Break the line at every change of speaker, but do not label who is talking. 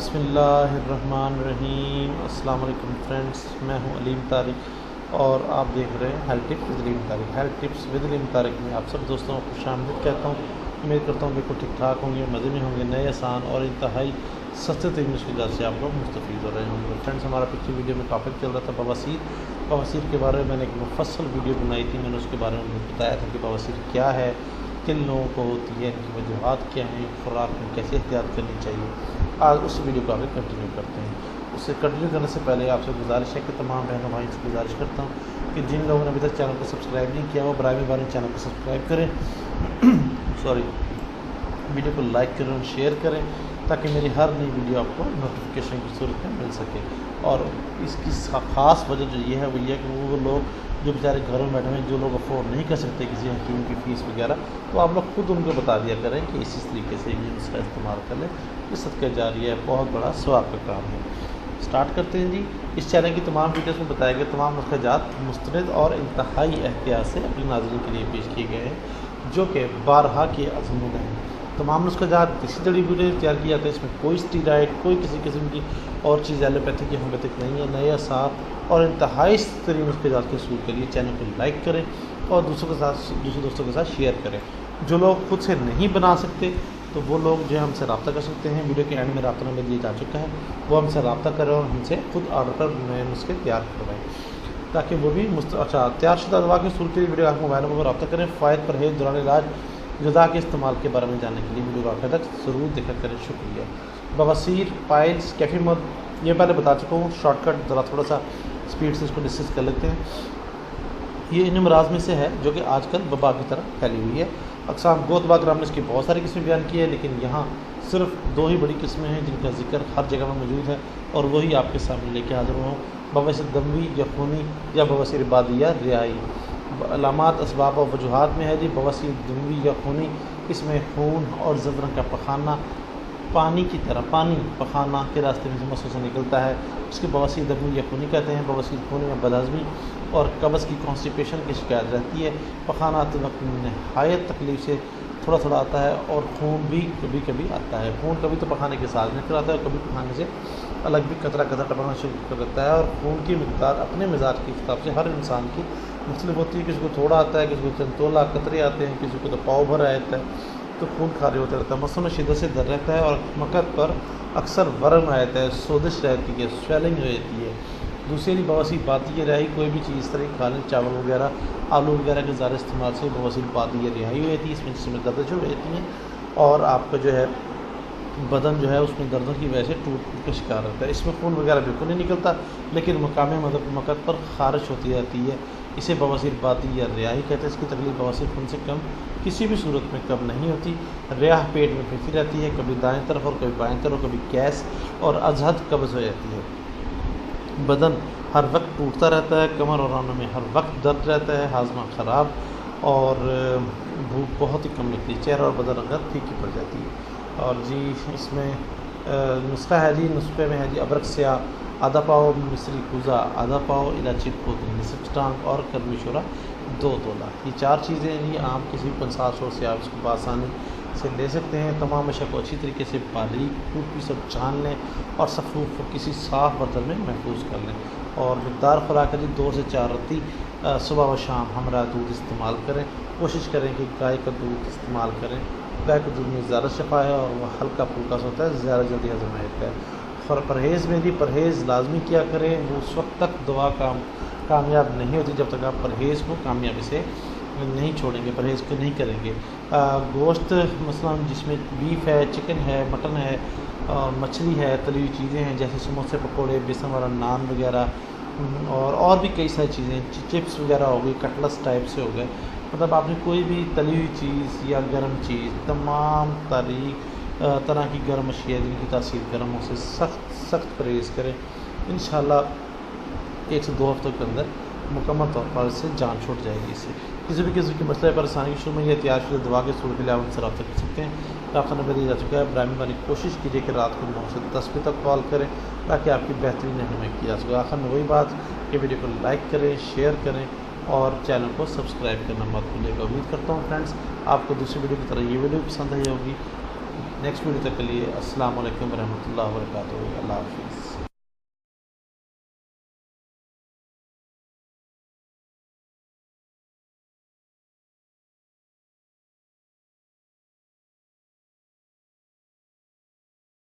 بسم اللہ الرحمن الرحیم۔ السلام علیکم فرینڈس، میں ہوں علیم طارق اور آپ دیکھ رہے ہیں health tips with Aleem Tariq. Health tips with Aleem Tariq میں آپ سب دوستوں کو خوش آمدید کہتا ہوں۔ امید کرتا ہوں بالکل ٹھیک ٹھاک ہوں گے، مزے میں ہوں گے، نئے آسان اور انتہائی سستے ترین نسخیات سے آپ لوگ مستفید ہو رہے ہوں گے۔ فرینڈس، ہمارا پچھلی ویڈیو میں ٹاپک چل رہا تھا بواسیر کے بارے میں۔ میں نے ایک مفصل ویڈیو بنائی تھی، میں نے اس کے بارے میں بتایا تھا کہ بواسیر کیا ہے، کن لوگوں کو ہوتی ہے، ان کی وجوہات کیا ہیں، خوراک میں کیسے احتیاط کرنی چاہیے۔ آج اس ویڈیو کو آگے کنٹینیو کرتے ہیں۔ اس سے کنٹینیو کرنے سے پہلے آپ سے گزارش ہے کہ تمام بہنوں بھائیوں سے گزارش کرتا ہوں کہ جن لوگوں نے ابھی تک چینل کو سبسکرائب نہیں کیا وہ برائے مہربانی چینل کو سبسکرائب کریں ویڈیو کو لائک کریں اور شیئر کریں تاکہ میری ہر نئی ویڈیو آپ کو نوٹیفیکیشن کی صورت میں مل سکے۔ اور اس کی خاص وجہ جو یہ ہے وہ یہ ہے کہ وہ لوگ جو بیچارے گھروں میں بیٹھے ہیں، جو لوگ افورڈ نہیں کر سکتے کسی حکیم کی فیس وغیرہ، تو آپ لوگ خود ان کو بتا دیا کریں کہ اس طریقے سے یہ نسخہ استعمال کر لیں۔ یہ صدقہ جاریہ ہے، بہت بڑا ثواب کا کام ہے۔ سٹارٹ کرتے ہیں جی۔ اس چینل کی تمام ویڈیوز میں بتائے گئے تمام نسخہ جات مستند اور انتہائی احتیاط سے اپنے ناظرین کے لیے پیش کیے گئے ہیں، جو کہ بارہا کے عزمود ہیں۔ تمام نسخہ جات دیسی جڑی بوٹیوں سے تیار کیے جاتے ہیں۔ اس میں کوئی اسٹیرائڈ، کوئی کسی قسم کی اور چیز ایلوپیتھک یا ہومیوپیتھک نہیں ہے۔ نئے آسان اور انتہائی ترین نسخہ جات کے حصول کے لیے چینل کو لائک کریں اور دوسرے دوستوں کے ساتھ شیئر کریں۔ جو لوگ خود سے نہیں بنا سکتے تو وہ لوگ جو ہے ہم سے رابطہ کر سکتے ہیں۔ ویڈیو کے اینڈ میں رابطہ نمبر دیا جا چکا ہے، وہ ہم سے رابطہ کریں اور ہم سے خود آرڈر پر نئے نسخے تیار کروائیں تاکہ وہ بھی تیار شدہ دوا کے حصول کے لیے ویڈیو آپ موبائل نمبر پر رابطہ کریں۔ فائد پرہیز دوران علاج غذا کے استعمال کے بارے میں جاننے کے لیے ویڈیو کو آخر تک ضرور دیکھا کریں۔ شکریہ۔ بواسیر، پائلس، کیفی مد، یہ پہلے بتا چکا ہوں۔ شارٹ کٹ ذرا تھوڑا سا اسپیڈ سے اس کو ڈسکس کر لیتے ہیں۔ یہ ان امراض میں سے ہے جو کہ آج کل وبا کی طرح پھیلی ہوئی ہے۔ اقسام گوت باغ نے اس کی بہت ساری قسمیں بیان کی ہے، لیکن یہاں صرف دو ہی بڑی قسمیں ہیں جن کا ذکر ہر جگہ میں موجود ہے اور وہی آپ کے سامنے لے کے حاضر ہوں۔ بواسیر دموی یا خونی یا بواسیر بادی یا ریائی۔ علامات، اسباب اور وجوہات میں ہے جی بواسیر دموی یا خونی، اس میں خون اور زرد رنگ کا پخانہ پانی کی طرح پخانہ کے راستے میں سے مسوں سے نکلتا ہے، اس کے بواسیر دموی یا خونی کہتے ہیں۔ بواسیر خونی میں بدہضمی اور قبض کی کانسٹیپیشن کی شکایت رہتی ہے۔ پخانہ آتے وقت نہایت تکلیف سے تھوڑا تھوڑا آتا ہے اور خون بھی کبھی کبھی آتا ہے۔ خون کبھی تو پخانے کے ساتھ نکل آتا ہے اور کبھی پخانے سے الگ بھی قطرہ ٹپکنا شروع کر دیتا ہے۔ اور خون کی مقدار اپنے مزاج کے حساب سے ہر انسان کی مختلف ہوتی ہے۔ کسی کو تھوڑا آتا ہے، کسی کو چند تولا قطرے آتے ہیں، کسی کو تو پاؤ بھر آتا ہے، تو خون کھارے ہوتا رہتا ہے، مثلاً شدت سے درد رہتا ہے اور مقد پر اکثر ورم آتا ہے، سوزش رہتی ہے، سویلنگ رہتی ہے۔ دوسری بواسیر بادی یا رہائی، کوئی بھی چیز اس طرح کھا لیں، چاول وغیرہ، آلو وغیرہ کے زیادہ استعمال سے بواسیر بادی یا رہائی ہوتی ہے۔ اس میں جسم میں دردیں جو رہتی ہیں اور آپ کا جو ہے بدن جو ہے اس میں دردوں کی وجہ سے ٹوٹ کا شکار رہتا ہے۔ اس میں خون وغیرہ بالکل نہیں نکلتا، لیکن مقامی مقد پر خارش ہوتی رہتی ہے، اسے بواسیر بادی یا ریائی کہتے ہیں۔ اس کی تکلیف بواسیر خون سے کم کسی بھی صورت میں کم نہیں ہوتی۔ ریاح پیٹ میں پھرتی رہتی ہے، کبھی دائیں طرف اور کبھی بائیں طرف، کبھی گیس اور ازحد قبض ہو جاتی ہے۔ بدن ہر وقت ٹوٹتا رہتا ہے، کمر اور رانوں میں ہر وقت درد رہتا ہے، ہاضمہ خراب اور بھوک بہت ہی کم لگتی ہے، چہرہ اور بدن رنگت پھیکی پڑ جاتی ہے۔ اور جی اس میں نسخہ ہے جی، نسخے میں ہے جی ادرک سیاہ آدھا پاؤ، مصری کوزہ آدھا پاؤ، الائچی پودنی نصف ٹانک اور کرمی شورا 2 تولا۔ یہ 4 چیزیں ہیں جی، عام کسی بھی 50 سو سے آپ اس کو بآسانی سے لے سکتے ہیں۔ تمام اشیاء کو اچھی طریقے سے باریک ٹوٹ پیس سب چھان لیں اور صفوف کو کسی صاف برتن میں محفوظ کر لیں۔ اور مقدار خوراک ہے جی 2 سے 4 رتی صبح و شام ہمراہ دودھ استعمال کریں۔ کوشش کریں کہ گائے کا دودھ استعمال کریں، گائے کے دودھ میں زیادہ شفا ہے اور وہ ہلکا پھلکا سا ہوتا ہے، زیادہ جلدی ہضم ہوتا ہے۔ اور پرہیز میں بھی پرہیز لازمی کیا کریں، وہ اس وقت تک دوا کامیاب نہیں ہوتی جب تک آپ پرہیز کو کامیابی سے نہیں چھوڑیں گے، پرہیز کو نہیں کریں گے۔ گوشت مثلا جس میں بیف ہے، چکن ہے، مٹن ہے، مچھلی ہے، تلی ہوئی چیزیں ہیں جیسے سموسے، پکوڑے، بیسن والا نان وغیرہ اور بھی کئی ساری چیزیں، چپس وغیرہ ہو گئی، کٹلس ٹائپ سے ہو گئے، مطلب آپ نے کوئی بھی تلی ہوئی چیز یا گرم چیز، تمام طرح کی گرم اشیاء جن کی تاثیر گرم ہو سے سخت پرہیز کریں۔ انشاءاللہ 1 سے 2 ہفتوں کے اندر مکمل طور پر اس سے جان چھوٹ جائے گی۔ اس سے کسی بھی قسم کی مسئلہ پریشانی کی شروع میں یہ تیار شدہ دوا کے حصول کے لیے آپ ان سے رابطہ کر سکتے ہیں۔ رابطہ نمبر دیا جا چکا ہے۔ برائے مہربانی کوشش کیجیے کہ رات کو 9 سے 10 بجے تک کال کریں تاکہ آپ کی بہترین رہنمائی کی جا سکے۔ آخر میں وہی بات کہ ویڈیو کو لائک کریں، شیئر کریں اور چینل کو سبسکرائب کرنا مت بھولیے گا۔ امید کرتا ہوں فرینڈس آپ کو دوسری ویڈیو کی طرح یہ ویڈیو پسند آئی ہوگی۔ نیکسٹ ویڈیو تک کے لیے السلام علیکم ورحمۃ اللہ وبرکاتہ. اللہ حافظ.